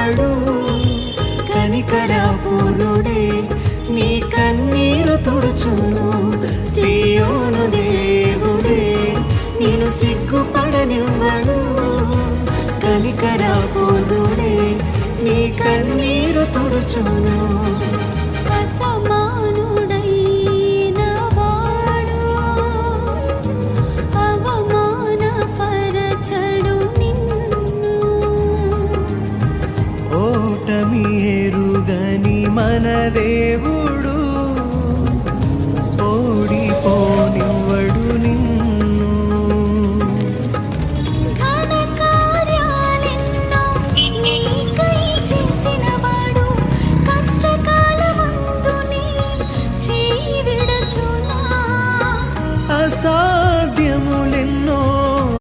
నింపడు. కనికరపూర్ణుడే నీ కన్నీరు తుడుచును. సియోను దేవుడే నిన్ను సిగ్గుపడనివ్వడు. కనికరపూర్ణుడే నీ కన్నీరు తుడుచును. అసమానుడైన వాడు అవమానపరచడు నిన్ను. ఓటమి ఎరుగని మన దేవుడు